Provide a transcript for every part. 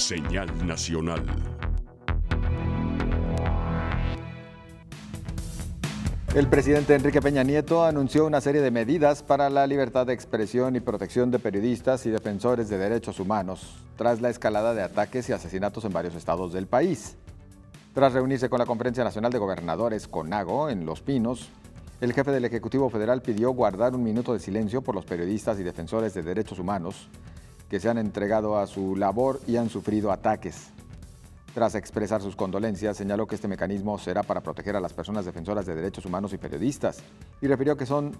Señal nacional. El presidente Enrique Peña Nieto anunció una serie de medidas para la libertad de expresión y protección de periodistas y defensores de derechos humanos, tras la escalada de ataques y asesinatos en varios estados del país. Tras reunirse con la Conferencia Nacional de Gobernadores, CONAGO, en Los Pinos, el jefe del Ejecutivo Federal pidió guardar un minuto de silencio por los periodistas y defensores de derechos humanos que se han entregado a su labor y han sufrido ataques. Tras expresar sus condolencias, señaló que este mecanismo será para proteger a las personas defensoras de derechos humanos y periodistas, y refirió que son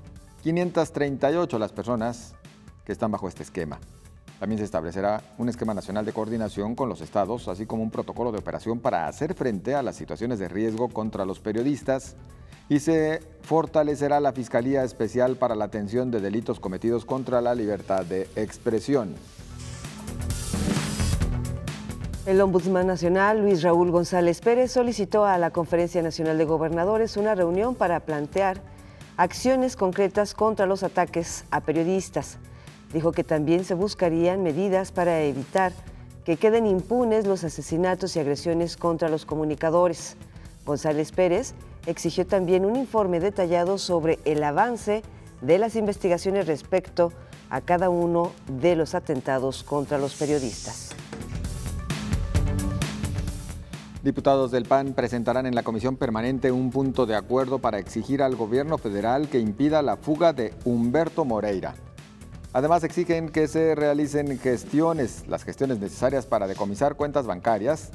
538 las personas que están bajo este esquema. También se establecerá un esquema nacional de coordinación con los estados, así como un protocolo de operación para hacer frente a las situaciones de riesgo contra los periodistas, y se fortalecerá la Fiscalía Especial para la Atención de Delitos Cometidos contra la Libertad de Expresión. El Ombudsman Nacional, Luis Raúl González Pérez, solicitó a la Conferencia Nacional de Gobernadores una reunión para plantear acciones concretas contra los ataques a periodistas. Dijo que también se buscarían medidas para evitar que queden impunes los asesinatos y agresiones contra los comunicadores. González Pérez exigió también un informe detallado sobre el avance de las investigaciones respecto a cada uno de los atentados contra los periodistas. Diputados del PAN presentarán en la Comisión Permanente un punto de acuerdo para exigir al gobierno federal que impida la fuga de Humberto Moreira. Además, exigen que se realicen las gestiones necesarias para decomisar cuentas bancarias,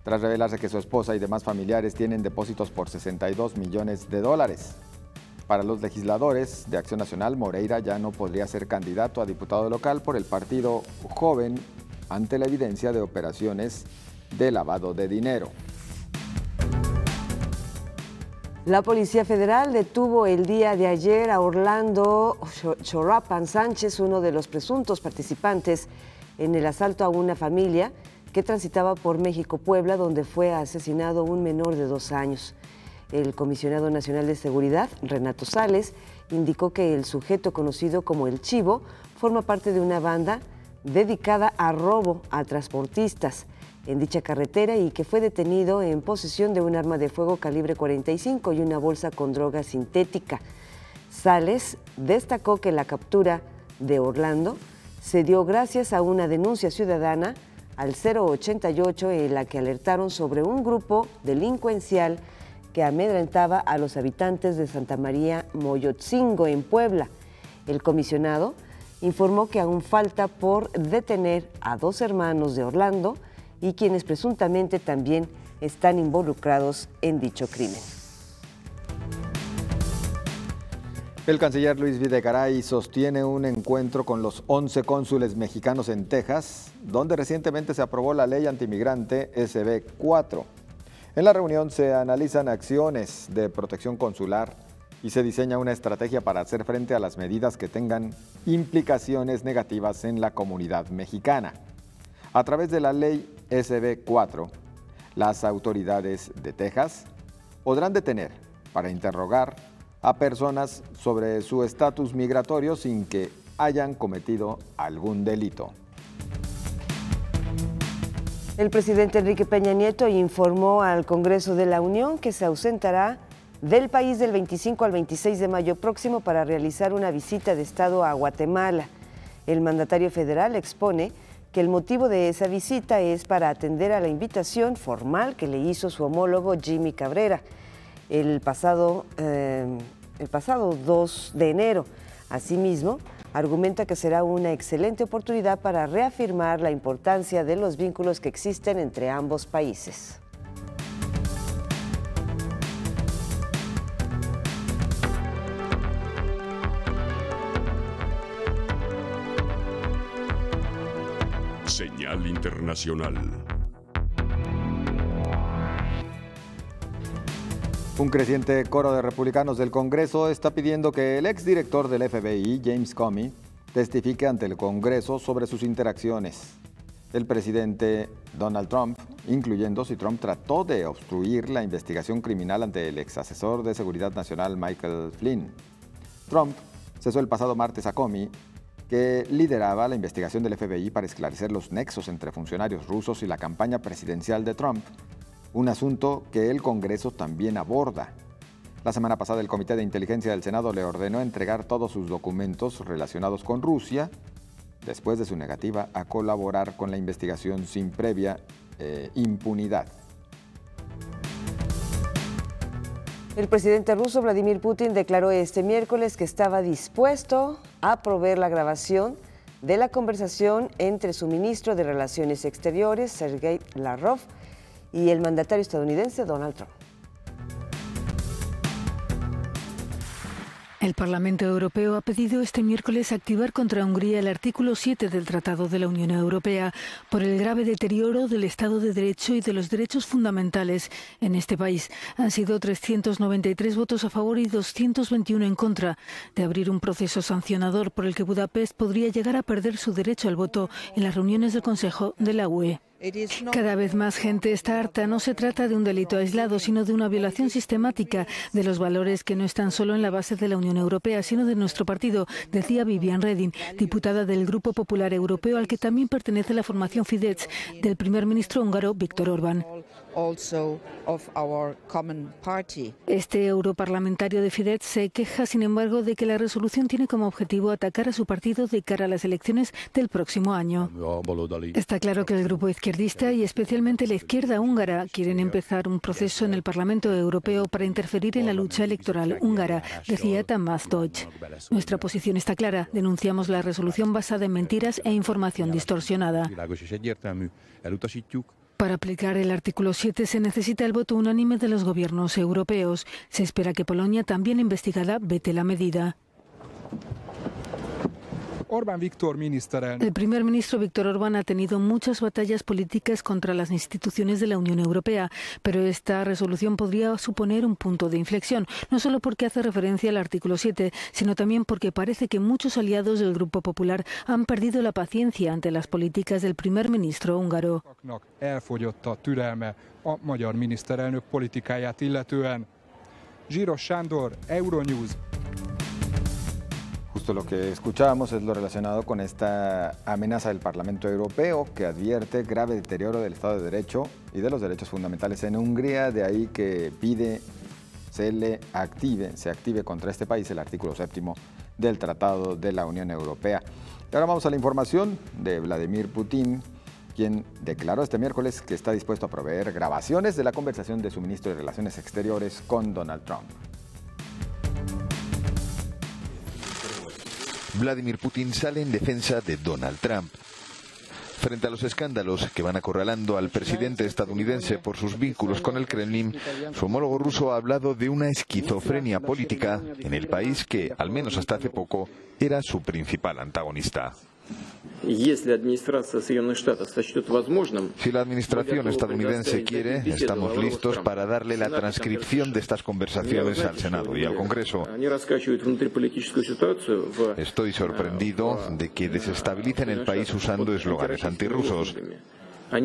tras revelarse que su esposa y demás familiares tienen depósitos por 62 millones de dólares. Para los legisladores de Acción Nacional, Moreira ya no podría ser candidato a diputado local por el partido Joven ante la evidencia de operaciones de lavado de dinero. La Policía Federal detuvo el día de ayer a Orlando Chorrapan Sánchez, uno de los presuntos participantes en el asalto a una familia que transitaba por México-Puebla, donde fue asesinado un menor de 2 años. El comisionado nacional de seguridad, Renato Sales, indicó que el sujeto conocido como El Chivo forma parte de una banda dedicada a robo a transportistas en dicha carretera y que fue detenido en posesión de un arma de fuego calibre 45 y una bolsa con droga sintética. Sales destacó que la captura de Orlando se dio gracias a una denuncia ciudadana al 088 en la que alertaron sobre un grupo delincuencial que amedrentaba a los habitantes de Santa María Moyotzingo en Puebla. El comisionado informó que aún falta por detener a 2 hermanos de Orlando y quienes presuntamente también están involucrados en dicho crimen. El canciller Luis Videgaray sostiene un encuentro con los 11 cónsules mexicanos en Texas, donde recientemente se aprobó la ley antimigrante SB 4. En la reunión se analizan acciones de protección consular y se diseña una estrategia para hacer frente a las medidas que tengan implicaciones negativas en la comunidad mexicana. A través de la ley SB 4, las autoridades de Texas podrán detener para interrogar a personas sobre su estatus migratorio sin que hayan cometido algún delito. El presidente Enrique Peña Nieto informó al Congreso de la Unión que se ausentará del país del 25 al 26 de mayo próximo para realizar una visita de Estado a Guatemala. El mandatario federal expone que el motivo de esa visita es para atender a la invitación formal que le hizo su homólogo Jimmy Cabrera el pasado 2 de enero. Asimismo, argumenta que será una excelente oportunidad para reafirmar la importancia de los vínculos que existen entre ambos países. Señal internacional. Un creciente coro de republicanos del Congreso está pidiendo que el exdirector del FBI, James Comey, testifique ante el Congreso sobre sus interacciones. El presidente Donald Trump, incluyendo si Trump trató de obstruir la investigación criminal ante el exasesor de Seguridad Nacional Michael Flynn. Trump cesó el pasado martes a Comey que lideraba la investigación del FBI para esclarecer los nexos entre funcionarios rusos y la campaña presidencial de Trump, un asunto que el Congreso también aborda. La semana pasada el Comité de Inteligencia del Senado le ordenó entregar todos sus documentos relacionados con Rusia, después de su negativa a colaborar con la investigación sin previa impunidad. El presidente ruso Vladimir Putin declaró este miércoles que estaba dispuesto a proveer la grabación de la conversación entre su ministro de Relaciones Exteriores, Sergei Lavrov, y el mandatario estadounidense Donald Trump. El Parlamento Europeo ha pedido este miércoles activar contra Hungría el artículo 7 del Tratado de la Unión Europea por el grave deterioro del Estado de Derecho y de los derechos fundamentales en este país. Han sido 393 votos a favor y 221 en contra de abrir un proceso sancionador por el que Budapest podría llegar a perder su derecho al voto en las reuniones del Consejo de la UE. Cada vez más gente está harta. No se trata de un delito aislado, sino de una violación sistemática de los valores que no están solo en la base de la Unión Europea, sino de nuestro partido, decía Viviane Reding, diputada del Grupo Popular Europeo, al que también pertenece la formación Fidesz del primer ministro húngaro Viktor Orbán. Este europarlamentario de Fidesz se queja, sin embargo, de que la resolución tiene como objetivo atacar a su partido de cara a las elecciones del próximo año. Está claro que el grupo izquierdista y especialmente la izquierda húngara quieren empezar un proceso en el Parlamento Europeo para interferir en la lucha electoral húngara, decía Tamás Deutsch. Nuestra posición está clara. Denunciamos la resolución basada en mentiras e información distorsionada. Para aplicar el artículo 7 se necesita el voto unánime de los gobiernos europeos. Se espera que Polonia, también investigada, vete la medida. El primer ministro Viktor Orbán ha tenido muchas batallas políticas contra las instituciones de la Unión Europea, pero esta resolución podría suponer un punto de inflexión, no solo porque hace referencia al artículo 7, sino también porque parece que muchos aliados del Grupo Popular han perdido la paciencia ante las políticas del primer ministro húngaro. Justo lo que escuchábamos es lo relacionado con esta amenaza del Parlamento Europeo que advierte grave deterioro del Estado de Derecho y de los derechos fundamentales en Hungría, de ahí que pide se active contra este país el artículo 7 del Tratado de la Unión Europea. Y ahora vamos a la información de Vladimir Putin, quien declaró este miércoles que está dispuesto a proveer grabaciones de la conversación de su ministro de Relaciones Exteriores con Donald Trump. Vladimir Putin sale en defensa de Donald Trump. Frente a los escándalos que van acorralando al presidente estadounidense por sus vínculos con el Kremlin, su homólogo ruso ha hablado de una esquizofrenia política en el país que, al menos hasta hace poco, era su principal antagonista. Si la administración estadounidense quiere, estamos listos para darle la transcripción de estas conversaciones al Senado y al Congreso. Estoy sorprendido de que desestabilicen el país usando eslóganes antirrusos. O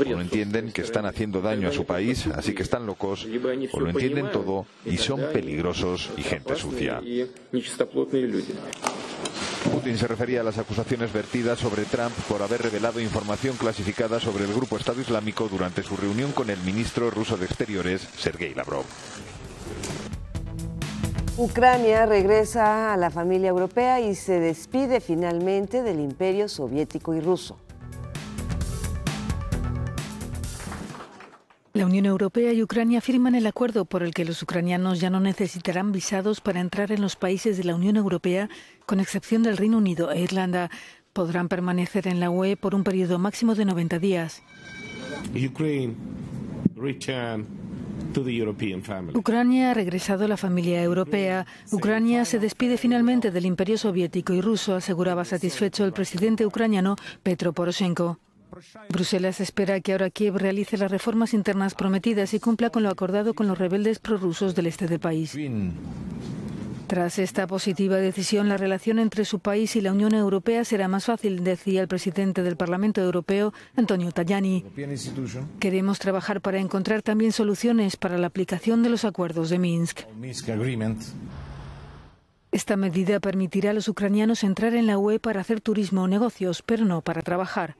no entienden que están haciendo daño a su país, así que están locos, o lo entienden todo y son peligrosos y gente sucia. Putin se refería a las acusaciones vertidas sobre Trump por haber revelado información clasificada sobre el grupo Estado Islámico durante su reunión con el ministro ruso de Exteriores, Sergei Lavrov. Ucrania regresa a la familia europea y se despide finalmente del imperio soviético y ruso. La Unión Europea y Ucrania firman el acuerdo por el que los ucranianos ya no necesitarán visados para entrar en los países de la Unión Europea, con excepción del Reino Unido e Irlanda. Podrán permanecer en la UE por un periodo máximo de 90 días. Ucrania ha regresado a la familia europea. Ucrania se despide finalmente del imperio soviético y ruso, aseguraba satisfecho el presidente ucraniano Petro Poroshenko. Bruselas espera que ahora Kiev realice las reformas internas prometidas y cumpla con lo acordado con los rebeldes prorrusos del este del país. Tras esta positiva decisión, la relación entre su país y la Unión Europea será más fácil, decía el presidente del Parlamento Europeo, Antonio Tajani. Queremos trabajar para encontrar también soluciones para la aplicación de los acuerdos de Minsk. Esta medida permitirá a los ucranianos entrar en la UE para hacer turismo o negocios, pero no para trabajar.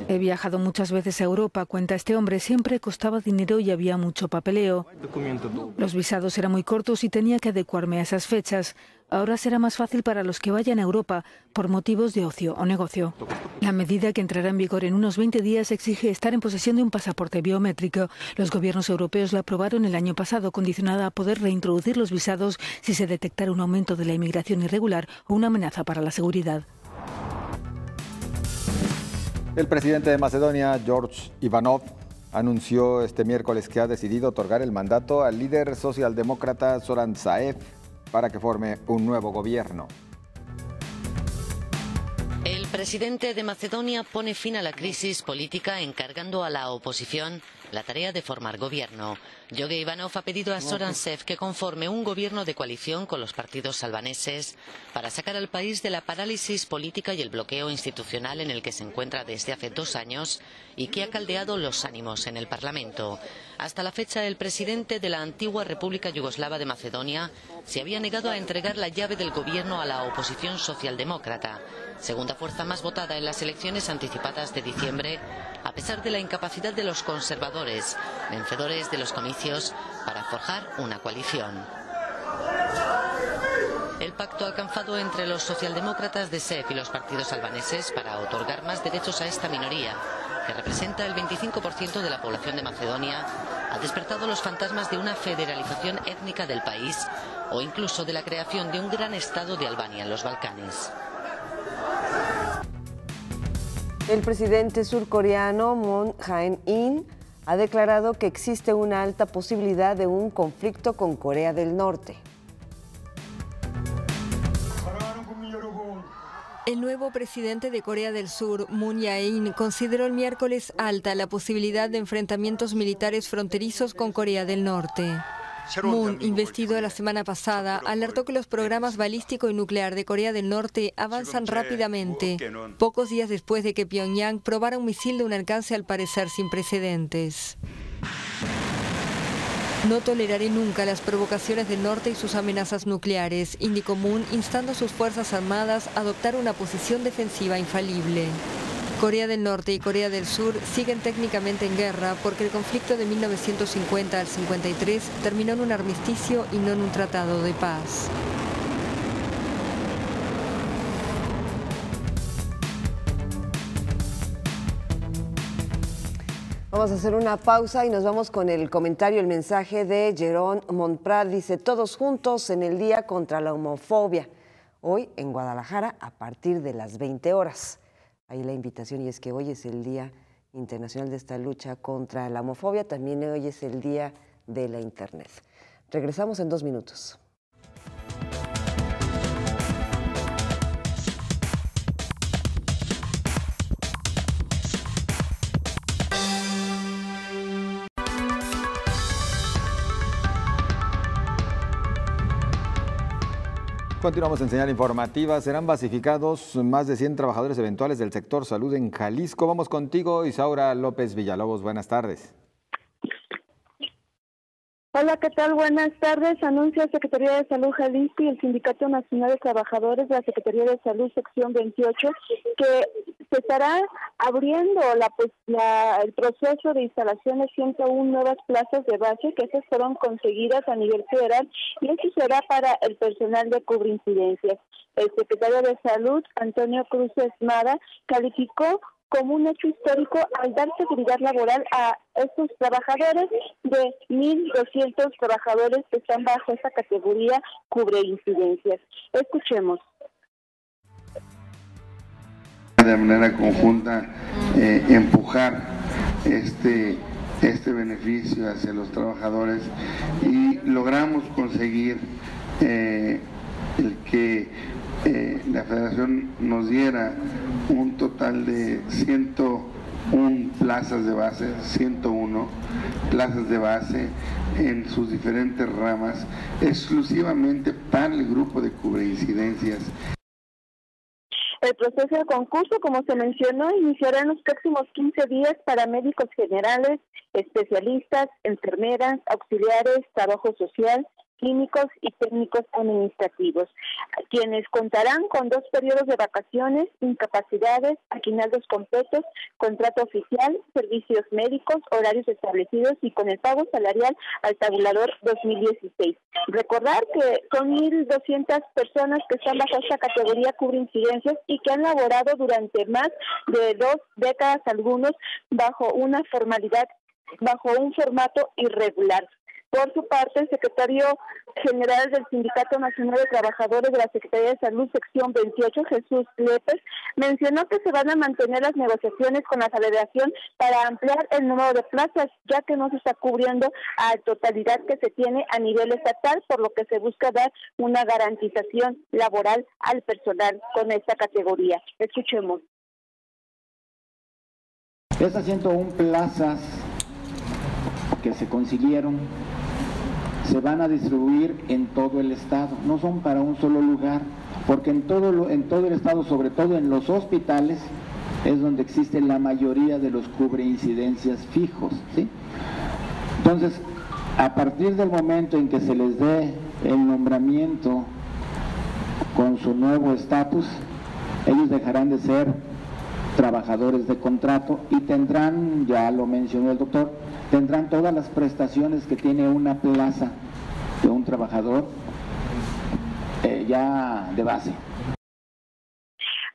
He viajado muchas veces a Europa, cuenta este hombre, siempre costaba dinero y había mucho papeleo. Los visados eran muy cortos y tenía que adecuarme a esas fechas. Ahora será más fácil para los que vayan a Europa por motivos de ocio o negocio. La medida, que entrará en vigor en unos 20 días, exige estar en posesión de un pasaporte biométrico. Los gobiernos europeos la aprobaron el año pasado, condicionada a poder reintroducir los visados si se detectara un aumento de la inmigración irregular o una amenaza para la seguridad. El presidente de Macedonia, George Ivanov, anunció este miércoles que ha decidido otorgar el mandato al líder socialdemócrata Zoran Zaev para que forme un nuevo gobierno. El presidente de Macedonia pone fin a la crisis política encargando a la oposición la tarea de formar gobierno. Jorge Ivanov ha pedido a Zoran Zaev que conforme un gobierno de coalición con los partidos albaneses para sacar al país de la parálisis política y el bloqueo institucional en el que se encuentra desde hace 2 años y que ha caldeado los ánimos en el Parlamento. Hasta la fecha, el presidente de la antigua República Yugoslava de Macedonia se había negado a entregar la llave del gobierno a la oposición socialdemócrata, segunda fuerza más votada en las elecciones anticipadas de diciembre, a pesar de la incapacidad de los conservadores, vencedores de los comicios, para forjar una coalición. El pacto alcanzado entre los socialdemócratas de Zaev y los partidos albaneses para otorgar más derechos a esta minoría, que representa el 25% de la población de Macedonia, ha despertado los fantasmas de una federalización étnica del país o incluso de la creación de un gran estado de Albania en los Balcanes. El presidente surcoreano Moon Jae-in ha declarado que existe una alta posibilidad de un conflicto con Corea del Norte. El nuevo presidente de Corea del Sur, Moon Jae-in, consideró el miércoles alta la posibilidad de enfrentamientos militares fronterizos con Corea del Norte. Moon, investido la semana pasada, alertó que los programas balístico y nuclear de Corea del Norte avanzan rápidamente, pocos días después de que Pyongyang probara un misil de un alcance al parecer sin precedentes. No toleraré nunca las provocaciones del norte y sus amenazas nucleares, indicó Moon, instando a sus fuerzas armadas a adoptar una posición defensiva infalible. Corea del Norte y Corea del Sur siguen técnicamente en guerra porque el conflicto de 1950 al 53 terminó en un armisticio y no en un tratado de paz. Vamos a hacer una pausa y nos vamos con el comentario, el mensaje de Jerón Montprat. Dice: todos juntos en el Día contra la Homofobia. Hoy en Guadalajara a partir de las 20 horas. Ahí la invitación, y es que hoy es el Día Internacional de esta lucha contra la homofobia. También hoy es el Día de la Internet. Regresamos en 2 minutos. Continuamos en señal informativa. Serán basificados más de 100 trabajadores eventuales del sector salud en Jalisco. Vamos contigo, Isaura López Villalobos. Buenas tardes. Hola, ¿qué tal? Buenas tardes. Anuncia la Secretaría de Salud Jalisco y el Sindicato Nacional de Trabajadores de la Secretaría de Salud, sección 28, que se estará abriendo el proceso de instalación de 101 nuevas plazas de base, que esas fueron conseguidas a nivel federal, y eso será para el personal de cubreincidencias. El secretario de Salud, Antonio Cruz Esmada, calificó como un hecho histórico al dar seguridad laboral a estos trabajadores de 1.200 trabajadores que están bajo esta categoría cubre incidencias. Escuchemos. De manera conjunta empujar este beneficio hacia los trabajadores y logramos conseguir el que la Federación nos diera un total de 101 plazas de base, 101 plazas de base en sus diferentes ramas, exclusivamente para el grupo de cubreincidencias. El proceso de concurso, como se mencionó, iniciará en los próximos 15 días para médicos generales, especialistas, enfermeras, auxiliares, trabajo social, clínicos y técnicos administrativos, quienes contarán con 2 periodos de vacaciones, incapacidades, aguinaldos completos, contrato oficial, servicios médicos, horarios establecidos y con el pago salarial al tabulador 2016. Recordar que son 1.200 personas que están bajo esta categoría cubre incidencias y que han laborado durante más de 2 décadas algunos bajo una formalidad, bajo un formato irregular. Por su parte, el secretario general del Sindicato Nacional de Trabajadores de la Secretaría de Salud, sección 28, Jesús Lépez, mencionó que se van a mantener las negociaciones con la Federación para ampliar el número de plazas, ya que no se está cubriendo a totalidad que se tiene a nivel estatal, por lo que se busca dar una garantización laboral al personal con esta categoría. Escuchemos. Esas 101 plazas que se consiguieron se van a distribuir en todo el estado, no son para un solo lugar, porque en todo el estado, sobre todo en los hospitales, es donde existe la mayoría de los cubre-incidencias fijos, ¿sí? Entonces, a partir del momento en que se les dé el nombramiento con su nuevo estatus, ellos dejarán de ser trabajadores de contrato y tendrán, ya lo mencionó el doctor, tendrán todas las prestaciones que tiene una plaza de un trabajador ya de base.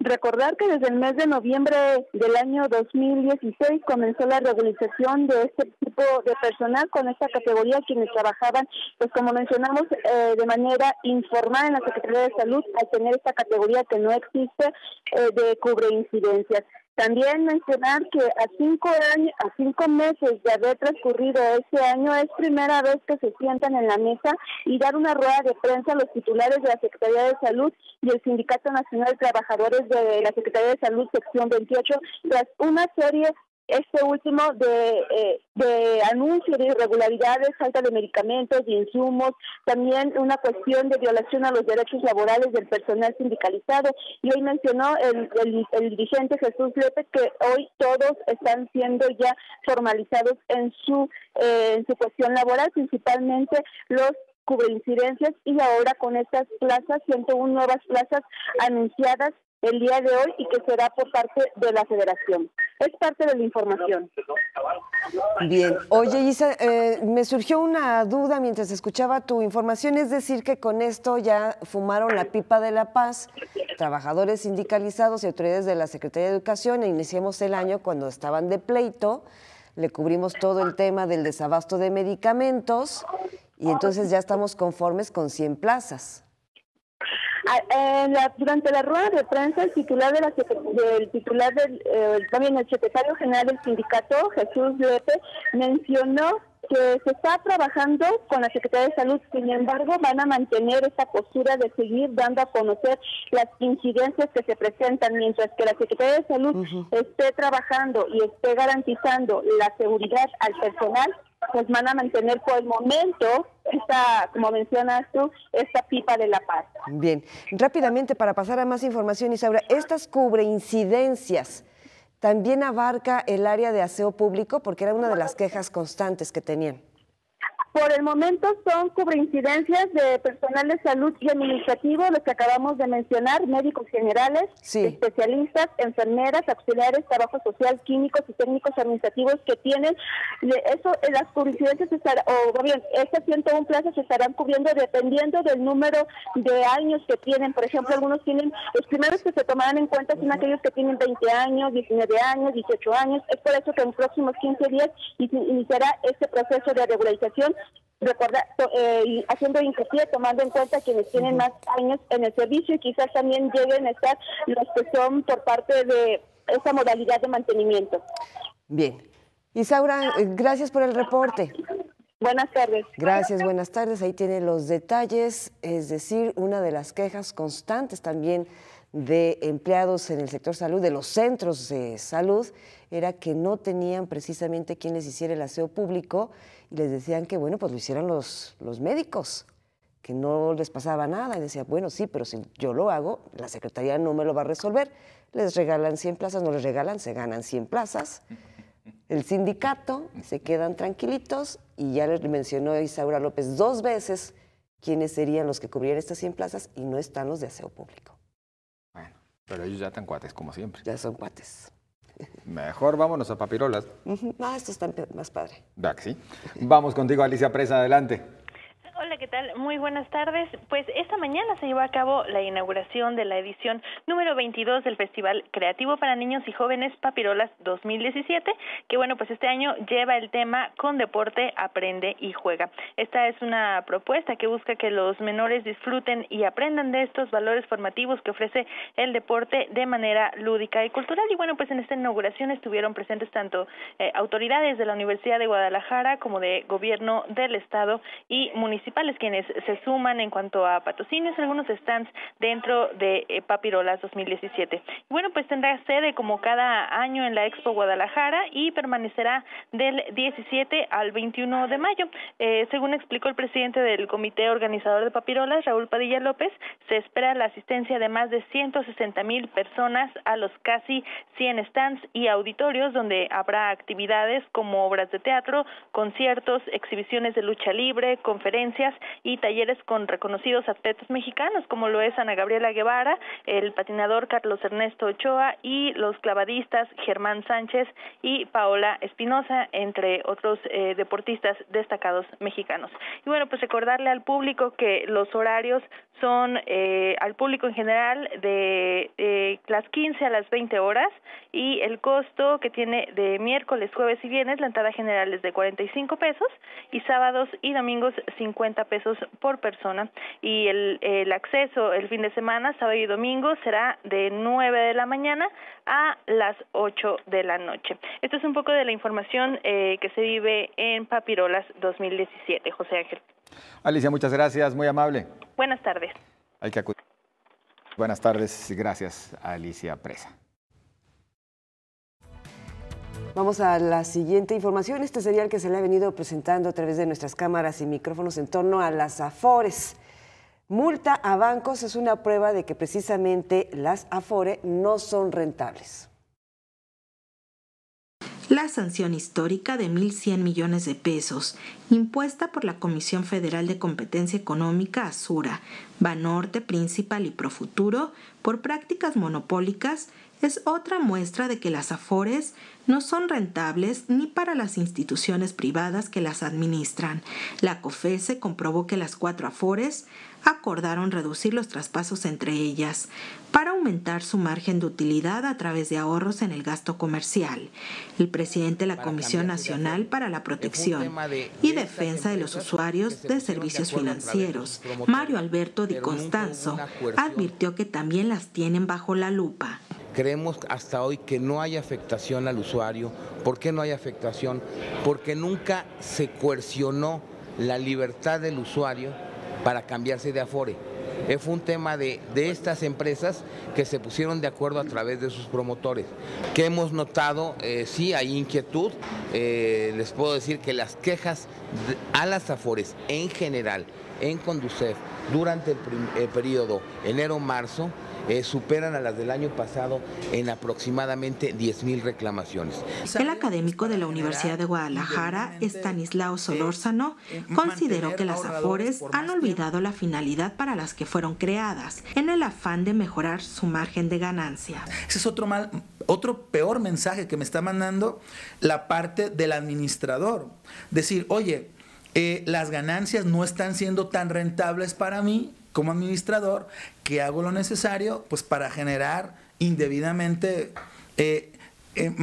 Recordar que desde el mes de noviembre del año 2016 comenzó la regularización de este tipo de personal con esta categoría, quienes trabajaban, pues como mencionamos, de manera informal en la Secretaría de Salud, al tener esta categoría que no existe de cubre-incidencias. También mencionar que a 5 meses de haber transcurrido este año, es primera vez que se sientan en la mesa y dar una rueda de prensa a los titulares de la Secretaría de Salud y el Sindicato Nacional de Trabajadores de la Secretaría de Salud, sección 28, tras una serie último de anuncios de irregularidades, falta de medicamentos, de insumos, también una cuestión de violación a los derechos laborales del personal sindicalizado. Y hoy mencionó el dirigente Jesús Lépez que hoy todos están siendo ya formalizados en su cuestión laboral, principalmente los cubreincidencias, y ahora con estas plazas, 101 nuevas plazas anunciadas el día de hoy y que será por parte de la Federación. Es parte de la información. Bien. Oye, Isa, me surgió una duda mientras escuchaba tu información, es decir, que con esto ya fumaron la pipa de la paz, trabajadores sindicalizados y autoridades de la Secretaría de Educación, e iniciamos el año cuando estaban de pleito, le cubrimos todo el tema del desabasto de medicamentos y entonces ya estamos conformes con 100 plazas. Durante la rueda de prensa, el secretario general del sindicato, Jesús Lépez, mencionó que se está trabajando con la Secretaría de Salud, sin embargo van a mantener esta postura de seguir dando a conocer las incidencias que se presentan, mientras que la Secretaría de Salud esté trabajando y esté garantizando la seguridad al personal, pues van a mantener por el momento esta, como mencionas tú, esta pipa de la paz. Bien, rápidamente para pasar a más información, Isaura, estas cubreincidencias también abarca el área de aseo público, porque era una de las quejas constantes que tenían. Por el momento son cubreincidencias de personal de salud y administrativo, los que acabamos de mencionar, médicos generales, especialistas, enfermeras, auxiliares, trabajo social, químicos y técnicos administrativos que tienen eso. Las cubreincidencias estas 101 plazas se estarán cubriendo dependiendo del número de años que tienen. Por ejemplo, algunos tienen, los primeros que se tomarán en cuenta son aquellos que tienen 20 años, 19 años, 18 años. Es por eso que en los próximos 15 días iniciará este proceso de regularización, haciendo hincapié, tomando en cuenta quienes tienen más años en el servicio y quizás también lleguen a estar los que son por parte de esa modalidad de mantenimiento. Bien. Isaura, gracias por el reporte. Buenas tardes. Gracias, buenas tardes. Ahí tiene los detalles, es decir, una de las quejas constantes también de empleados en el sector salud, de los centros de salud, era que no tenían precisamente quien les hiciera el aseo público y les decían que, bueno, pues lo hicieran los médicos, que no les pasaba nada. Y decía, bueno, sí, pero si yo lo hago, la Secretaría no me lo va a resolver. Les regalan 100 plazas, no les regalan, se ganan 100 plazas. El sindicato se quedan tranquilitos y ya les mencionó Isaura López 2 veces quiénes serían los que cubrirían estas 100 plazas y no están los de aseo público. Bueno, pero ellos ya están cuates, como siempre. Ya son cuates. Mejor vámonos a Papirolas. Esto está más padre. ¿Verdad que sí? Vamos contigo, Alicia Presa, adelante. Hola, ¿qué tal? Muy buenas tardes. Pues esta mañana se llevó a cabo la inauguración de la edición número 22 del Festival Creativo para Niños y Jóvenes Papirolas 2017, que bueno, pues este año lleva el tema Con Deporte, Aprende y Juega. Esta es una propuesta que busca que los menores disfruten y aprendan de estos valores formativos que ofrece el deporte de manera lúdica y cultural. Y bueno, pues en esta inauguración estuvieron presentes tanto autoridades de la Universidad de Guadalajara como de gobierno del estado y municipales, quienes se suman en cuanto a patrocinios, algunos stands dentro de Papirolas 2017. Y bueno, pues tendrá sede como cada año en la Expo Guadalajara y permanecerá del 17 al 21 de mayo. Según explicó el presidente del comité organizador de Papirolas, Raúl Padilla López, se espera la asistencia de más de 160,000 personas a los casi 100 stands y auditorios, donde habrá actividades como obras de teatro, conciertos, exhibiciones de lucha libre, conferencias y talleres con reconocidos atletas mexicanos, como lo es Ana Gabriela Guevara, el patinador Carlos Ernesto Ochoa y los clavadistas Germán Sánchez y Paola Espinosa, entre otros deportistas destacados mexicanos. Y bueno, pues recordarle al público que los horarios son al público en general de las 15 a las 20 horas y el costo que tiene de miércoles, jueves y viernes, la entrada general es de 45 pesos y sábados y domingos 50 pesos por persona, y el acceso el fin de semana, sábado y domingo, será de 9 de la mañana a las 8 de la noche. Esto es un poco de la información que se vive en Papirolas 2017. José Ángel. Alicia, muchas gracias, muy amable. Buenas tardes. Hay que acudir. Buenas tardes y gracias a Alicia Presa. Vamos a la siguiente información. Este serial que se le ha venido presentando a través de nuestras cámaras y micrófonos en torno a las Afores. Multa a bancos es una prueba de que precisamente las Afore no son rentables. La sanción histórica de 1.100 millones de pesos, impuesta por la Comisión Federal de Competencia Económica, Asura, Banorte, Principal y Profuturo, por prácticas monopólicas, es otra muestra de que las Afores no son rentables ni para las instituciones privadas que las administran. La COFESE comprobó que las 4 Afores acordaron reducir los traspasos entre ellas para aumentar su margen de utilidad a través de ahorros en el gasto comercial. El presidente de la Comisión Nacional para la Protección y Defensa de los Usuarios de Servicios Financieros, Mario Alberto Di Constanzo, advirtió que también las tienen bajo la lupa. Creemos hasta hoy que no hay afectación al usuario. ¿Por qué no hay afectación? Porque nunca se coercionó la libertad del usuario para cambiarse de Afore. Fue un tema de estas empresas que se pusieron de acuerdo a través de sus promotores. ¿Qué hemos notado? Sí, hay inquietud. Les puedo decir que las quejas a las Afores en general, en Conducef, durante el periodo enero-marzo, superan a las del año pasado en aproximadamente 10,000 reclamaciones. El académico de la Universidad de Guadalajara, Estanislao Solórzano, consideró que las Afores han olvidado la finalidad para las que fueron creadas, en el afán de mejorar su margen de ganancia. Ese es otro peor mensaje que me está mandando la parte del administrador. Decir, oye, las ganancias no están siendo tan rentables para mí como administrador, que hago lo necesario pues para generar indebidamente,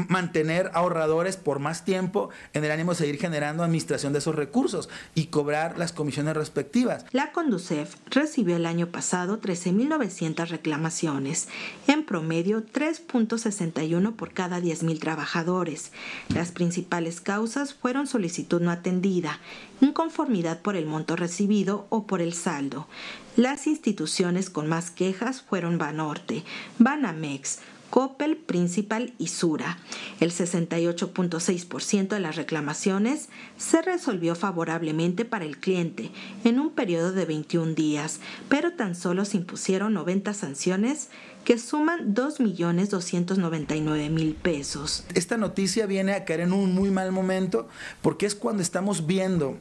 mantener ahorradores por más tiempo en el ánimo de seguir generando administración de esos recursos y cobrar las comisiones respectivas. La Conducef recibió el año pasado 13,900 reclamaciones, en promedio 3.61 por cada 10,000 trabajadores. Las principales causas fueron solicitud no atendida, inconformidad por el monto recibido o por el saldo. Las instituciones con más quejas fueron Banorte, Banamex, Coppel, Principal y Sura. El 68.6% de las reclamaciones se resolvió favorablemente para el cliente en un periodo de 21 días, pero tan solo se impusieron 90 sanciones que suman 2.299.000 pesos. Esta noticia viene a caer en un muy mal momento porque es cuando estamos viendo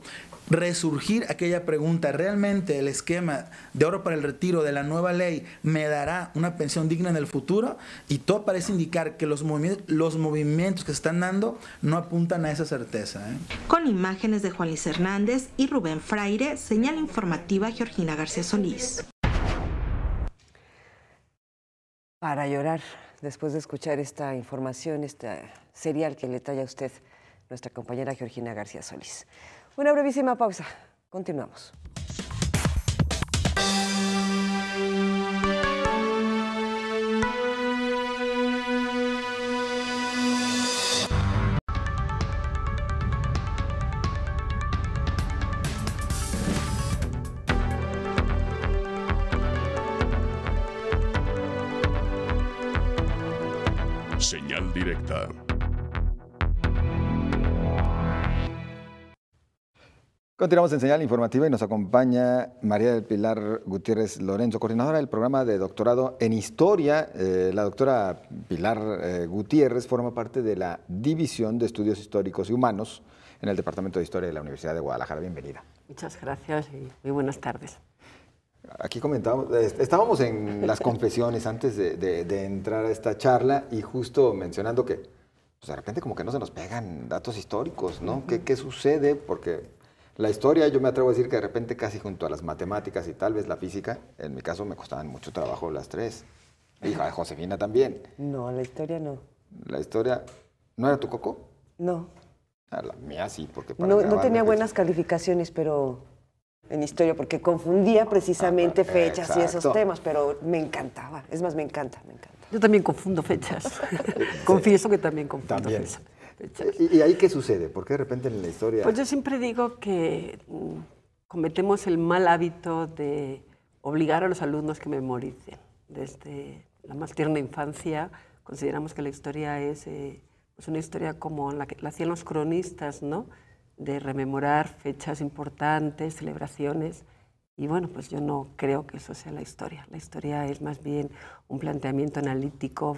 resurgir aquella pregunta: ¿realmente el esquema de ahorro para el retiro de la nueva ley me dará una pensión digna en el futuro? Y todo parece indicar que los movimientos que se están dando no apuntan a esa certeza. Con imágenes de Juan Luis Hernández y Rubén Fraire, señal informativa Georgina García Solís. Para llorar, después de escuchar esta información, este serial que le trae a usted nuestra compañera Georgina García Solís. Una brevísima pausa. Continuamos. Señal directa. Continuamos en Señal Informativa y nos acompaña María del Pilar Gutiérrez Lorenzo, coordinadora del programa de doctorado en Historia. La doctora Pilar Gutiérrez forma parte de la División de Estudios Históricos y Humanos en el Departamento de Historia de la Universidad de Guadalajara. Bienvenida. Muchas gracias y muy buenas tardes. Aquí comentábamos, estábamos en las confesiones antes de entrar a esta charla y justo mencionando que pues de repente como que no se nos pegan datos históricos, ¿no? ¿Qué sucede? Porque la historia, yo me atrevo a decir que de repente casi junto a las matemáticas y tal vez la física, en mi caso me costaban mucho trabajo las tres. Hija de Josefina también. No, la historia no. ¿La historia no era tu coco? No. La mía sí, porque no tenía buenas calificaciones, pero en historia, porque confundía precisamente fechas y esos temas, pero me encantaba. Es más, me encanta. Yo también confundo fechas. Confieso que también confundo fechas. ¿Y ahí qué sucede? ¿Por qué de repente en la historia...? Pues yo siempre digo que cometemos el mal hábito de obligar a los alumnos que memoricen. Desde la más tierna infancia consideramos que la historia es pues una historia como la que la hacían los cronistas, ¿no? De rememorar fechas importantes, celebraciones. Y bueno, pues yo no creo que eso sea la historia. La historia es más bien un planteamiento analítico,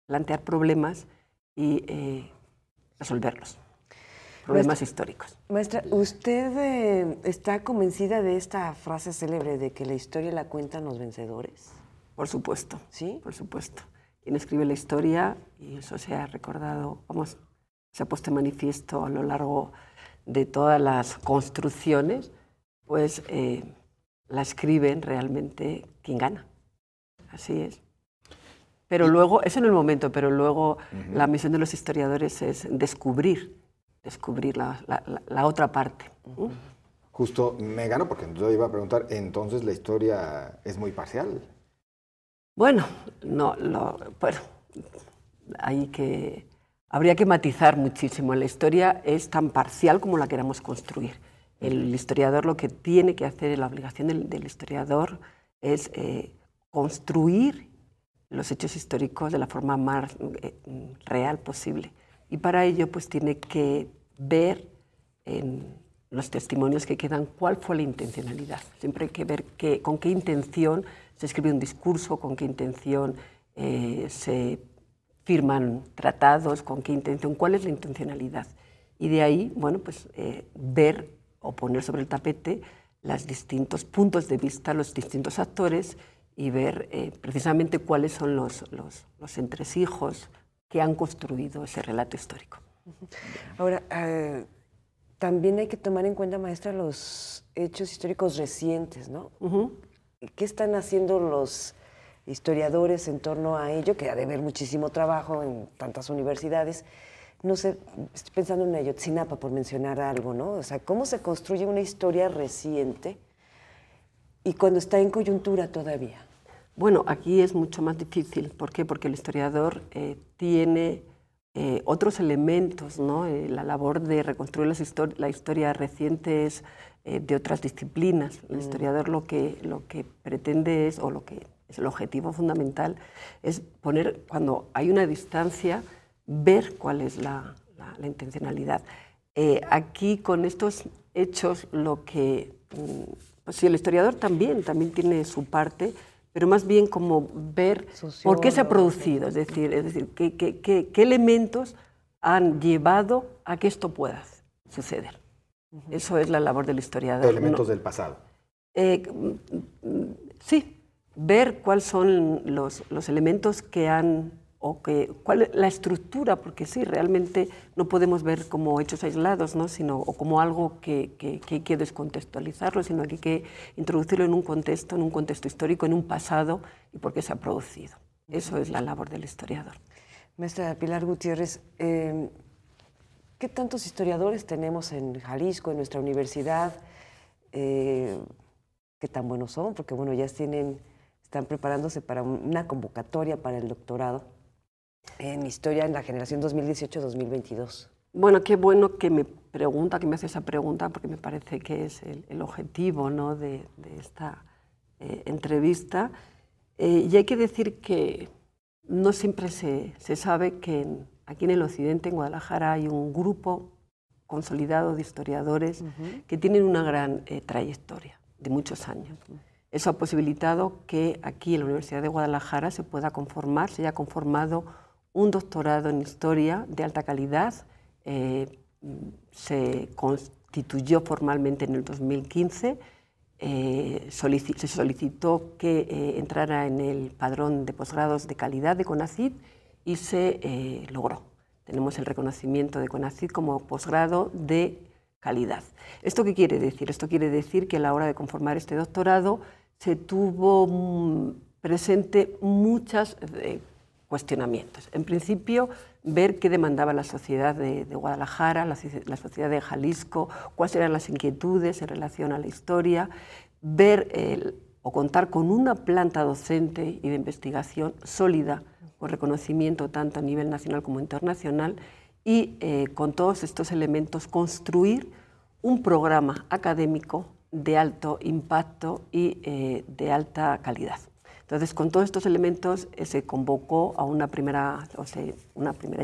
plantear problemas y resolverlos, problemas históricos. Maestra, ¿usted está convencida de esta frase célebre de que la historia la cuentan los vencedores? Por supuesto. ¿Sí? Por supuesto. Quien escribe la historia, y eso se ha recordado, se ha puesto de manifiesto a lo largo de todas las construcciones, pues la escriben realmente quien gana. Así es. Pero luego, eso en el momento, pero luego la misión de los historiadores es descubrir la otra parte. Justo me gano porque yo iba a preguntar, entonces la historia es muy parcial. Bueno, habría que matizar muchísimo. La historia es tan parcial como la queramos construir. El historiador lo que tiene que hacer, la obligación del historiador es construir los hechos históricos de la forma más real posible. Y para ello pues tiene que ver en los testimonios que quedan cuál fue la intencionalidad. Siempre hay que ver con qué intención se escribe un discurso, con qué intención se firman tratados, con qué intención, cuál es la intencionalidad. Y de ahí, bueno, pues ver o poner sobre el tapete los distintos puntos de vista, los distintos actores y ver precisamente cuáles son los entresijos que han construido ese relato histórico. Ahora, también hay que tomar en cuenta, maestra, los hechos históricos recientes, ¿no? ¿Qué están haciendo los historiadores en torno a ello? Que ha de haber muchísimo trabajo en tantas universidades. No sé, estoy pensando en Ayotzinapa, por mencionar algo, ¿no? O sea, ¿cómo se construye una historia reciente y cuando está en coyuntura todavía? Bueno, aquí es mucho más difícil. ¿Por qué? Porque el historiador tiene otros elementos, ¿no? La labor de reconstruir la historia reciente es de otras disciplinas. El historiador lo que pretende es, o lo que es el objetivo fundamental, es poner, cuando hay una distancia, ver cuál es la intencionalidad. Aquí, con estos hechos, lo que... Pues sí, el historiador también tiene su parte, pero más bien como ver por qué se ha producido, es decir qué elementos han llevado a que esto pueda suceder. Eso es la labor del historiador. Elementos del pasado. Sí, ver cuáles son los elementos que han, cuál es la estructura, porque sí, realmente no podemos ver como hechos aislados, ¿no? O como algo que hay que descontextualizarlo, sino que hay que introducirlo en un contexto histórico, en un pasado, y por qué se ha producido. Eso es la labor del historiador. Maestra Pilar Gutiérrez, ¿qué tantos historiadores tenemos en Jalisco, en nuestra universidad? ¿Qué tan buenos son? Porque bueno, ya están preparándose para una convocatoria para el doctorado en historia en la generación 2018-2022. Bueno, qué bueno que me hace esa pregunta, porque me parece que es el objetivo, ¿no?, de esta entrevista. Y hay que decir que no siempre se sabe que aquí en el occidente, en Guadalajara, hay un grupo consolidado de historiadores que tienen una gran trayectoria de muchos años. Eso ha posibilitado que aquí en la Universidad de Guadalajara se haya conformado un doctorado en historia de alta calidad. Se constituyó formalmente en el 2015. Se solicitó que entrara en el padrón de posgrados de calidad de CONACYT y se logró. Tenemos el reconocimiento de CONACYT como posgrado de calidad. ¿Esto qué quiere decir? Esto quiere decir que a la hora de conformar este doctorado se tuvo presente muchos cuestionamientos. En principio, ver qué demandaba la sociedad de Guadalajara, la sociedad de Jalisco, cuáles eran las inquietudes en relación a la historia, ver o contar con una planta docente y de investigación sólida, con reconocimiento tanto a nivel nacional como internacional, y con todos estos elementos construir un programa académico de alto impacto y de alta calidad. Entonces, con todos estos elementos se convocó a una primera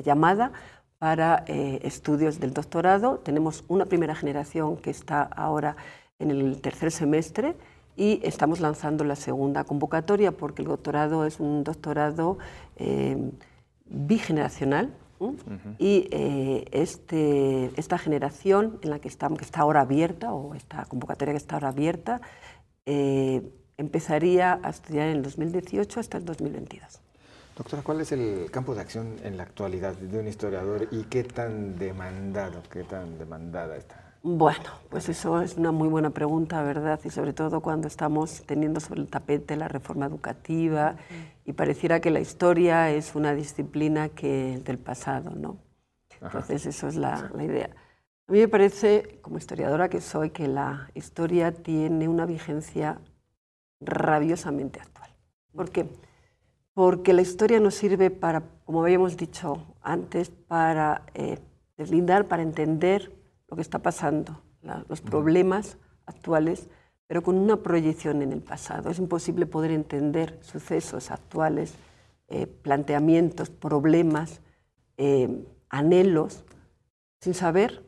llamada para estudios del doctorado. Tenemos una primera generación que está ahora en el tercer semestre y estamos lanzando la segunda convocatoria, porque el doctorado es un doctorado bigeneracional. Y esta generación en la que está ahora abierta, o esta convocatoria que está ahora abierta, empezaría a estudiar en el 2018 hasta el 2022. Doctora, ¿cuál es el campo de acción en la actualidad de un historiador y qué tan demandada está? Bueno, pues eso es una muy buena pregunta, ¿verdad? Y sobre todo cuando estamos teniendo sobre el tapete la reforma educativa y pareciera que la historia es una disciplina del pasado, ¿no? Entonces, eso es la idea. A mí me parece, como historiadora que soy, que la historia tiene una vigencia rabiosamente actual. ¿Por qué? Porque la historia nos sirve para, como habíamos dicho antes, para deslindar, para entender lo que está pasando, los problemas actuales, pero con una proyección en el pasado. Es imposible poder entender sucesos actuales, planteamientos, problemas, anhelos, sin saber,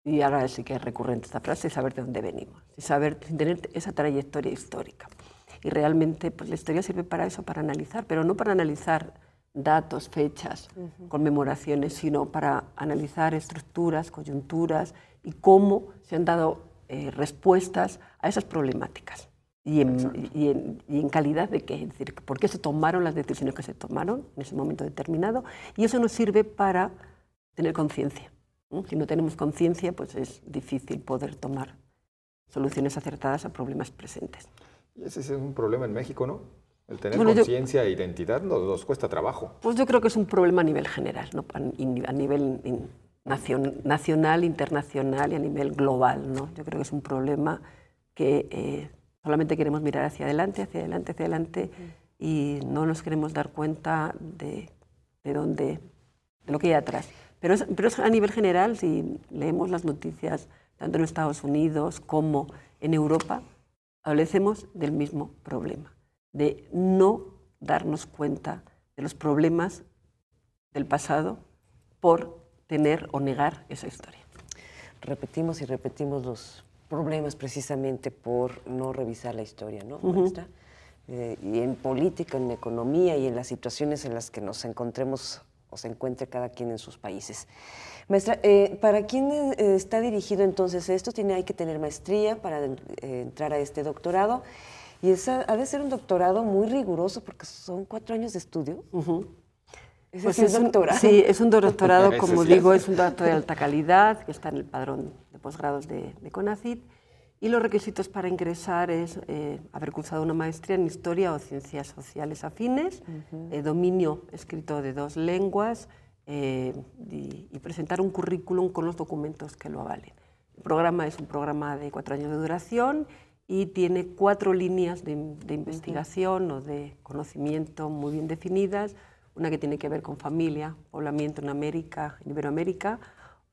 y ahora sí que es recurrente esta frase, saber de dónde venimos, sin tener esa trayectoria histórica. Y realmente pues, la historia sirve para eso, para analizar, pero no para analizar datos, fechas, conmemoraciones, sino para analizar estructuras, coyunturas y cómo se han dado respuestas a esas problemáticas. Y en calidad de qué, es decir, por qué se tomaron las decisiones que se tomaron en ese momento determinado. Y eso nos sirve para tener conciencia. Si no tenemos conciencia, pues es difícil poder tomar soluciones acertadas a problemas presentes. Y ese es un problema en México, ¿no? El tener conciencia e identidad nos cuesta trabajo. Pues yo creo que es un problema a nivel general, ¿no? A nivel nacional, internacional y a nivel global, ¿no? Yo creo que es un problema que solamente queremos mirar hacia adelante, hacia adelante, hacia adelante y no nos queremos dar cuenta de lo que hay atrás. Pero es a nivel general, si leemos las noticias tanto en Estados Unidos como en Europa, adolecemos del mismo problema, de no darnos cuenta de los problemas del pasado por tener o negar esa historia. Repetimos y repetimos los problemas precisamente por no revisar la historia, ¿no, maestra? Y en política, en economía y en las situaciones en las que nos encontremos o se encuentre cada quien en sus países. Maestra, ¿para quién está dirigido entonces esto? Hay que tener maestría para entrar a este doctorado, y ha de ser un doctorado muy riguroso porque son 4 años de estudio. Pues es un doctorado. Sí, es un doctorado, como digo, es un doctorado de alta calidad, que está en el padrón de posgrados de CONACYT, y los requisitos para ingresar es haber cursado una maestría en Historia o Ciencias Sociales afines, dominio escrito de 2 lenguas, y presentar un currículum con los documentos que lo avalen. El programa es un programa de 4 años de duración y tiene 4 líneas de investigación o de conocimiento muy bien definidas. Una que tiene que ver con familia, poblamiento en Iberoamérica,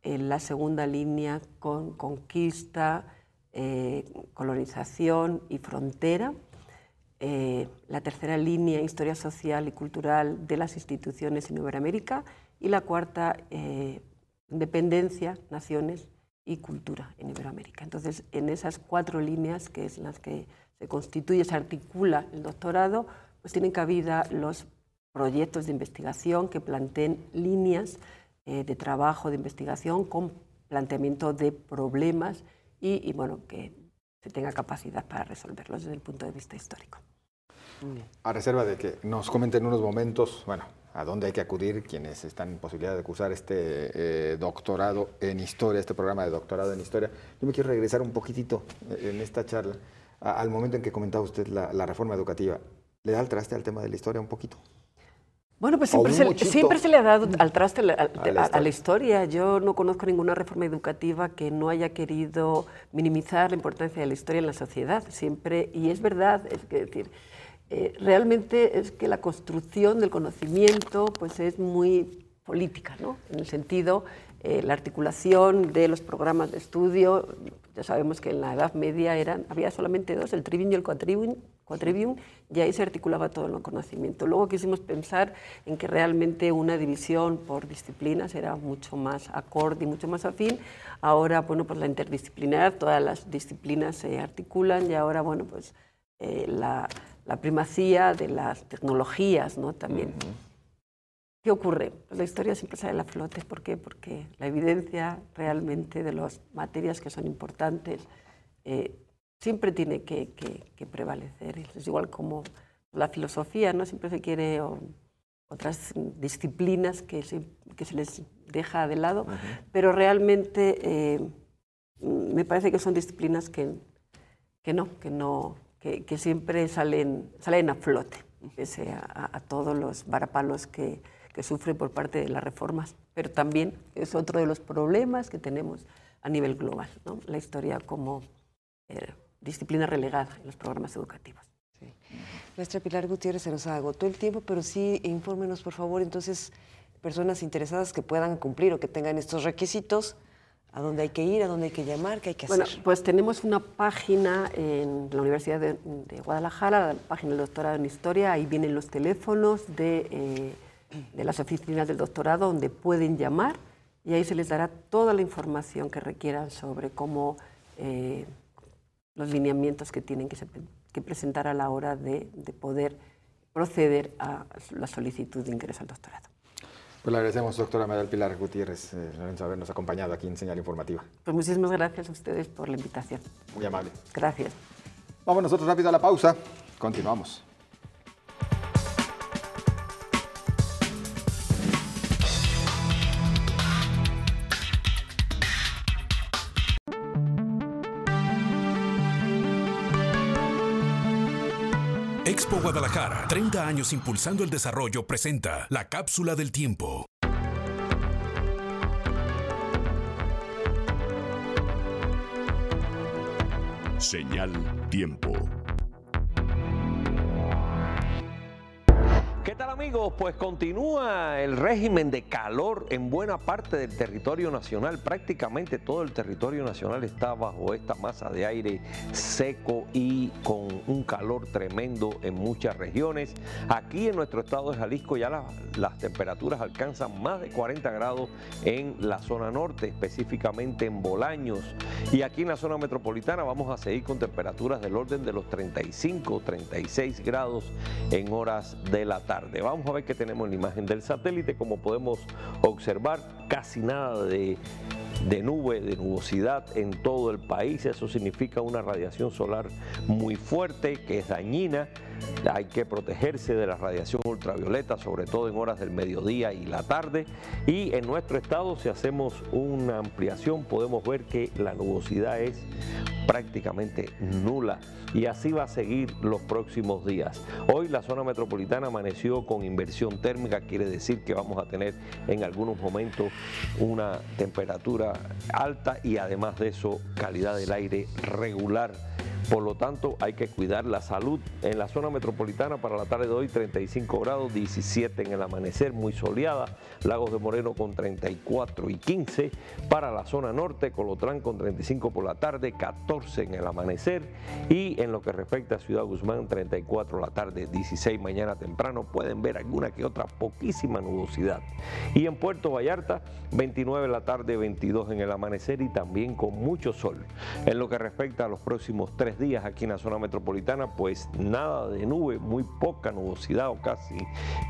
la segunda línea con conquista, colonización y frontera, la tercera línea, historia social y cultural de las instituciones en Iberoamérica, y la cuarta, independencia, naciones y cultura en Iberoamérica. Entonces, en esas 4 líneas, que es las que se constituye, se articula el doctorado, pues tienen cabida los proyectos de investigación que planteen líneas de trabajo de investigación con planteamiento de problemas y bueno, que se tenga capacidad para resolverlos desde el punto de vista histórico. A reserva de que nos comenten en unos momentos, bueno, a dónde hay que acudir quienes están en posibilidad de cursar este doctorado en historia, este programa de doctorado en historia. Yo me quiero regresar un poquitito en esta charla al momento en que comentaba usted la reforma educativa. ¿Le da al traste al tema de la historia un poquito? Bueno, pues siempre se le ha dado al traste a la historia. Yo no conozco ninguna reforma educativa que no haya querido minimizar la importancia de la historia en la sociedad. Siempre, y es verdad, realmente es que la construcción del conocimiento pues es muy política, ¿no? En el sentido, la articulación de los programas de estudio. Ya sabemos que en la Edad Media había solamente 2, el trivium y el quadrivium, y ahí se articulaba todo el conocimiento. Luego quisimos pensar en que realmente una división por disciplinas era mucho más acorde y mucho más afín. Ahora, bueno, pues la interdisciplinar, todas las disciplinas se articulan, y ahora, bueno, pues la primacía de las tecnologías, ¿no? También. ¿Qué ocurre? Pues la historia siempre sale a flote. ¿Por qué? Porque la evidencia realmente de las materias que son importantes siempre tiene que prevalecer. Es igual como la filosofía, ¿no? Siempre se quiere otras disciplinas que se les deja de lado, pero realmente me parece que son disciplinas que siempre salen a flote, pese a todos los varapalos que sufre por parte de las reformas, pero también es otro de los problemas que tenemos a nivel global, ¿no? La historia como disciplina relegada en los programas educativos. Sí. Maestra Pilar Gutiérrez, se nos agotó el tiempo, pero sí, infórmenos, por favor, entonces, personas interesadas que puedan cumplir o que tengan estos requisitos, ¿a dónde hay que ir, a dónde hay que llamar, qué hay que hacer? Bueno, pues tenemos una página en la Universidad de Guadalajara, la página del doctorado en Historia, ahí vienen los teléfonos de las oficinas del doctorado donde pueden llamar, y ahí se les dará toda la información que requieran sobre cómo los lineamientos que tienen que presentar a la hora de poder proceder a la solicitud de ingreso al doctorado. Pues le agradecemos, doctora María Pilar Gutiérrez, habernos acompañado aquí en Señal Informativa. Pues muchísimas gracias a ustedes por la invitación. Muy amable. Gracias. Vamos nosotros rápido a la pausa. Continuamos. Expo Guadalajara, 30 años impulsando el desarrollo, presenta la cápsula del tiempo. Señal Tiempo. ¿Qué tal, amigos? amigos, pues continúa el régimen de calor en buena parte del territorio nacional. Prácticamente todo el territorio nacional está bajo esta masa de aire seco y con un calor tremendo en muchas regiones. Aquí en nuestro estado de Jalisco ya las temperaturas alcanzan más de 40 grados en la zona norte, específicamente en Bolaños. Y aquí en la zona metropolitana vamos a seguir con temperaturas del orden de los 35, 36 grados en horas de la tarde. Vamos a ver qué tenemos en la imagen del satélite. Como podemos observar, casi nada de nube, de nubosidad en todo el país. Eso significa una radiación solar muy fuerte, que es dañina. Hay que protegerse de la radiación ultravioleta, sobre todo en horas del mediodía y la tarde. Y en nuestro estado, si hacemos una ampliación, podemos ver que la nubosidad es prácticamente nula. Y así va a seguir los próximos días. Hoy la zona metropolitana amaneció con inversión térmica, quiere decir que vamos a tener en algunos momentos una temperatura alta y además de eso calidad del aire regular. Por lo tanto, hay que cuidar la salud. En la zona metropolitana para la tarde de hoy 35 grados, 17 en el amanecer, muy soleada. Lagos de Moreno con 34 y 15. Para la zona norte, Colotlán con 35 por la tarde, 14 en el amanecer. Y en lo que respecta a Ciudad Guzmán, 34 la tarde, 16 mañana temprano. Pueden ver alguna que otra poquísima nubosidad. Y en Puerto Vallarta, 29 la tarde, 22 en el amanecer y también con mucho sol. En lo que respecta a los próximos 3 días aquí en la zona metropolitana, pues nada de nube, muy poca nubosidad o casi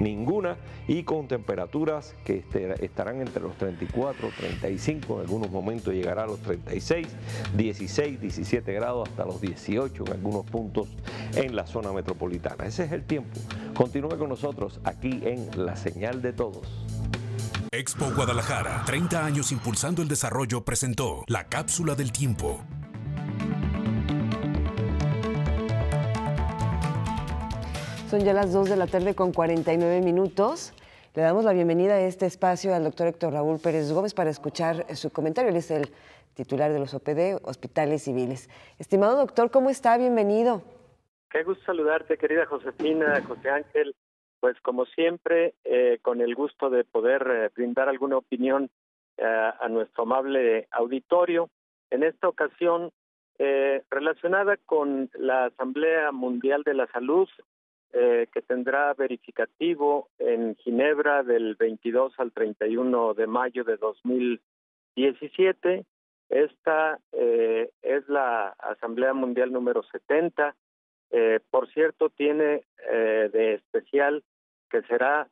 ninguna, y con temperaturas que estarán entre los 34, 35, en algunos momentos llegará a los 36, 16, 17 grados hasta los 18 en algunos puntos en la zona metropolitana. Ese es el tiempo. Continúe con nosotros aquí en La Señal de Todos. Expo Guadalajara, 30 años impulsando el desarrollo, presentó la cápsula del tiempo. Son ya las 2 de la tarde con 49 minutos. Le damos la bienvenida a este espacio al doctor Héctor Raúl Pérez Gómez para escuchar su comentario. Él es el titular de los OPD, Hospitales Civiles. Estimado doctor, ¿cómo está? Bienvenido. Qué gusto saludarte, querida Josefina, José Ángel. Pues como siempre, con el gusto de poder brindar alguna opinión a nuestro amable auditorio. En esta ocasión, relacionada con la Asamblea Mundial de la Salud, que tendrá verificativo en Ginebra del 22 al 31 de mayo de 2017. Esta es la Asamblea Mundial número 70. Por cierto, tiene de especial que será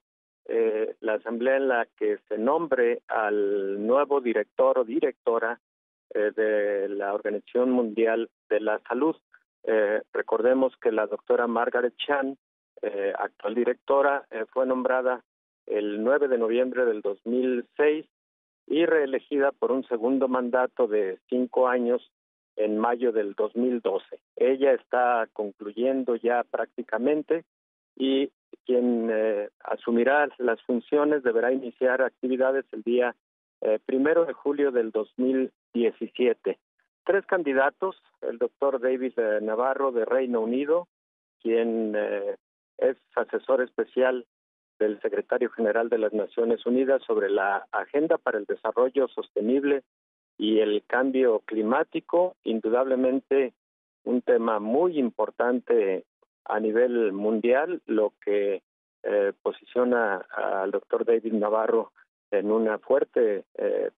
la asamblea en la que se nombre al nuevo director o directora de la Organización Mundial de la Salud. Recordemos que la doctora Margaret Chan, actual directora, fue nombrada el 9 de noviembre del 2006 y reelegida por un segundo mandato de 5 años en mayo del 2012. Ella está concluyendo ya prácticamente y quien asumirá las funciones deberá iniciar actividades el día 1 de julio del 2017. 3 candidatos, el doctor David Navarro de Reino Unido, quien es asesor especial del secretario general de las Naciones Unidas sobre la Agenda para el Desarrollo Sostenible y el Cambio Climático, indudablemente un tema muy importante a nivel mundial, lo que posiciona al doctor David Navarro en una fuerte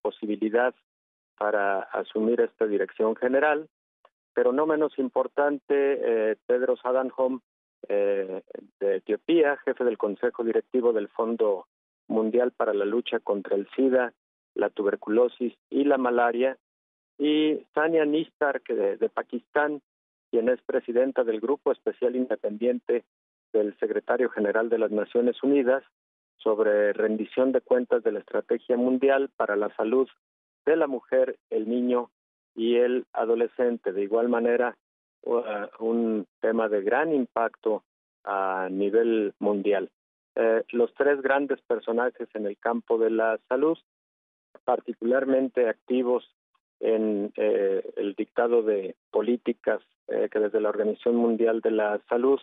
posibilidad para asumir esta dirección general, pero no menos importante, Tedros Adhanom de Etiopía, jefe del Consejo Directivo del Fondo Mundial para la Lucha contra el SIDA, la tuberculosis y la malaria, y Sania Nistar de Pakistán, quien es presidenta del Grupo Especial Independiente del Secretario General de las Naciones Unidas sobre rendición de cuentas de la Estrategia Mundial para la Salud de la Mujer, el Niño y el Adolescente. De igual manera, un tema de gran impacto a nivel mundial. Los 3 grandes personajes en el campo de la salud, particularmente activos en el dictado de políticas que desde la Organización Mundial de la Salud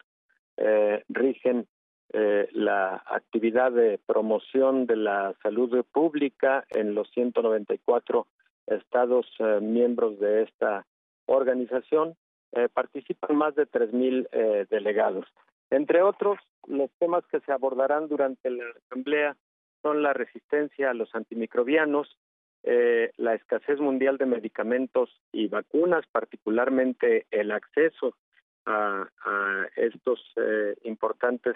rigen la actividad de promoción de la salud pública en los 194 estados miembros de esta organización. Participan más de 3,000 delegados. Entre otros, los temas que se abordarán durante la asamblea son la resistencia a los antimicrobianos, la escasez mundial de medicamentos y vacunas, particularmente el acceso a estos importantes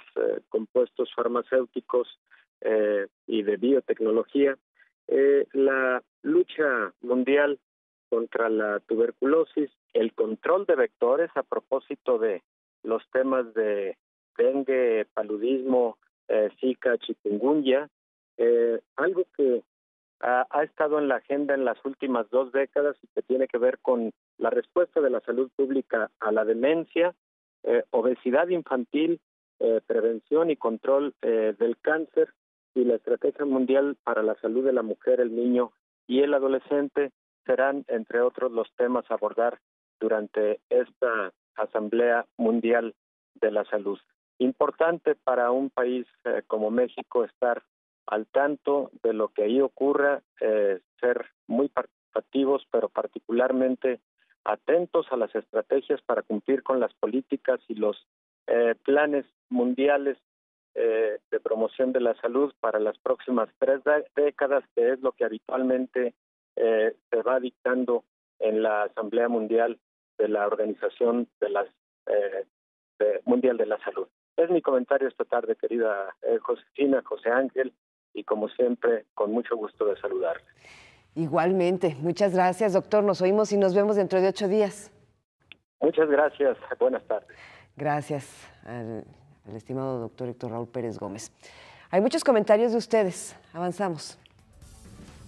compuestos farmacéuticos y de biotecnología, la lucha mundial contra la tuberculosis, el control de vectores a propósito de los temas de dengue, paludismo, Zika, chikungunya, algo que ha estado en la agenda en las últimas 2 décadas y que tiene que ver con la respuesta de la salud pública a la demencia, obesidad infantil, prevención y control del cáncer y la estrategia mundial para la salud de la mujer, el niño y el adolescente serán, entre otros, los temas a abordar durante esta Asamblea Mundial de la Salud. Importante para un país como México estar al tanto de lo que ahí ocurra, ser muy participativos, pero particularmente atentos a las estrategias para cumplir con las políticas y los planes mundiales de promoción de la salud para las próximas 3 décadas, que es lo que habitualmente se va dictando en la Asamblea Mundial de la Organización de las Mundial de la Salud. Es mi comentario esta tarde, querida Josefina, José Ángel, y como siempre, con mucho gusto de saludarle. Igualmente. Muchas gracias, doctor. Nos oímos y nos vemos dentro de 8 días. Muchas gracias. Buenas tardes. Gracias al estimado doctor Héctor Raúl Pérez Gómez. Hay muchos comentarios de ustedes. Avanzamos.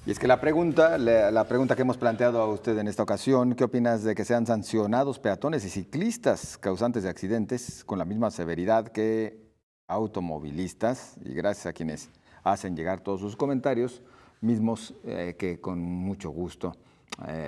Y es que la pregunta que hemos planteado a usted en esta ocasión, ¿qué opinas de que sean sancionados peatones y ciclistas causantes de accidentes con la misma severidad que automovilistas? Y gracias a quienes hacen llegar todos sus comentarios, mismos que con mucho gusto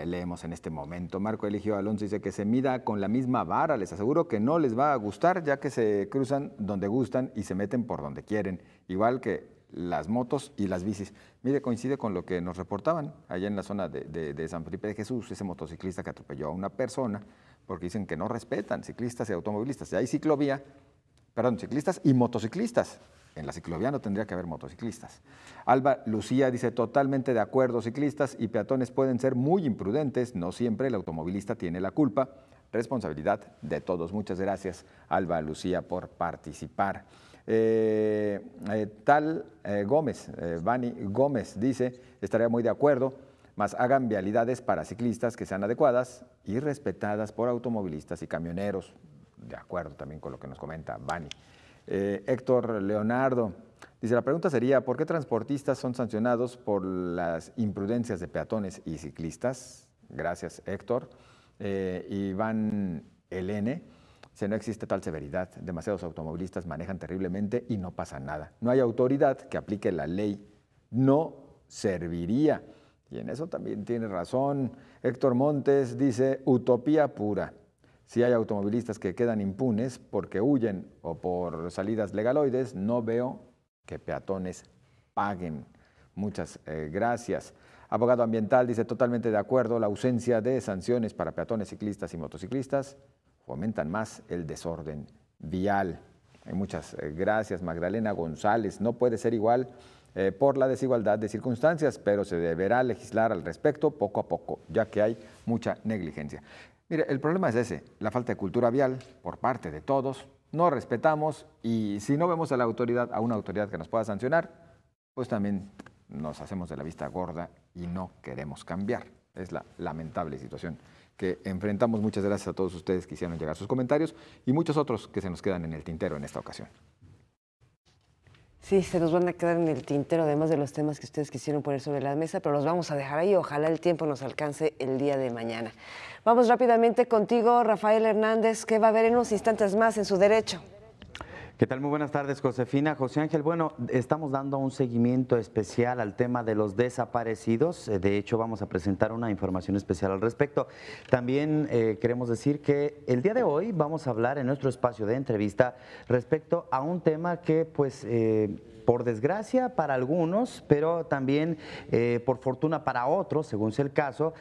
leemos en este momento. Marco Eligio Alonso dice que se mida con la misma vara. Les aseguro que no les va a gustar, ya que se cruzan donde gustan y se meten por donde quieren, igual que las motos y las bicis. Mire, coincide con lo que nos reportaban allá en la zona de San Felipe de Jesús, ese motociclista que atropelló a una persona, porque dicen que no respetan ciclistas y automovilistas. Y hay ciclistas y motociclistas. En la ciclovía no tendría que haber motociclistas. Alba Lucía dice, totalmente de acuerdo, ciclistas y peatones pueden ser muy imprudentes, no siempre el automovilista tiene la culpa, responsabilidad de todos. Muchas gracias, Alba Lucía, por participar. Vani Gómez dice, estaría muy de acuerdo, más hagan vialidades para ciclistas que sean adecuadas y respetadas por automovilistas y camioneros. De acuerdo también con lo que nos comenta Vani. Héctor Leonardo dice, la pregunta sería, ¿por qué transportistas son sancionados por las imprudencias de peatones y ciclistas? Gracias, Héctor. Iván Elene dice, no existe tal severidad, demasiados automovilistas manejan terriblemente y no pasa nada. No hay autoridad que aplique la ley, no serviría. Y en eso también tiene razón. Héctor Montes dice, utopía pura. Si hay automovilistas que quedan impunes porque huyen o por salidas legaloides, no veo que peatones paguen. Muchas gracias. Abogado ambiental dice, totalmente de acuerdo, la ausencia de sanciones para peatones, ciclistas y motociclistas fomentan más el desorden vial. Muchas gracias. Magdalena González, no puede ser igual por la desigualdad de circunstancias, pero se deberá legislar al respecto poco a poco, ya que hay mucha negligencia. Mire, el problema es ese, la falta de cultura vial por parte de todos, no respetamos y si no vemos a una autoridad que nos pueda sancionar, pues también nos hacemos de la vista gorda y no queremos cambiar. Es la lamentable situación que enfrentamos. Muchas gracias a todos ustedes que hicieron llegar sus comentarios y muchos otros que se nos quedan en el tintero en esta ocasión. Sí, se nos van a quedar en el tintero, además de los temas que ustedes quisieron poner sobre la mesa, pero los vamos a dejar ahí. Ojalá el tiempo nos alcance el día de mañana. Vamos rápidamente contigo, Rafael Hernández, que va a haber en unos instantes más en Su Derecho. ¿Qué tal? Muy buenas tardes, Josefina. José Ángel, bueno, estamos dando un seguimiento especial al tema de los desaparecidos. De hecho, vamos a presentar una información especial al respecto. También queremos decir que el día de hoy vamos a hablar en nuestro espacio de entrevista respecto a un tema que, pues, por desgracia para algunos, pero también por fortuna para otros, según sea el caso,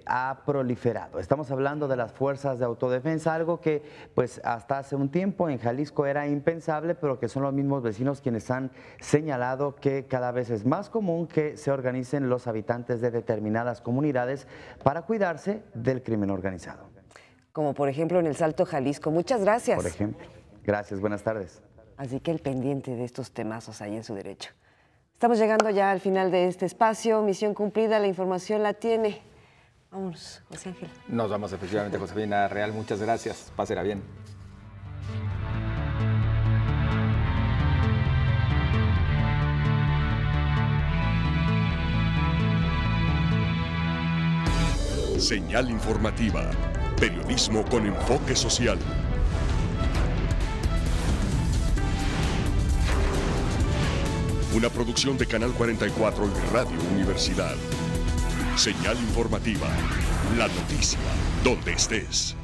ha proliferado. Estamos hablando de las fuerzas de autodefensa, algo que pues hasta hace un tiempo en Jalisco era impensable, pero que son los mismos vecinos quienes han señalado que cada vez es más común que se organicen los habitantes de determinadas comunidades para cuidarse del crimen organizado. Como por ejemplo en el Salto, Jalisco. Muchas gracias. Por ejemplo. Gracias, buenas tardes. Así que el pendiente de estos temazos ahí en su derecho. Estamos llegando ya al final de este espacio. Misión cumplida, la información la tiene. Vámonos, José Ángel. Nos vamos efectivamente, Josefina Real. Muchas gracias. Pásela bien. Señal informativa. Periodismo con enfoque social. Una producción de Canal 44 y Radio Universidad. Señal informativa. La noticia, donde estés.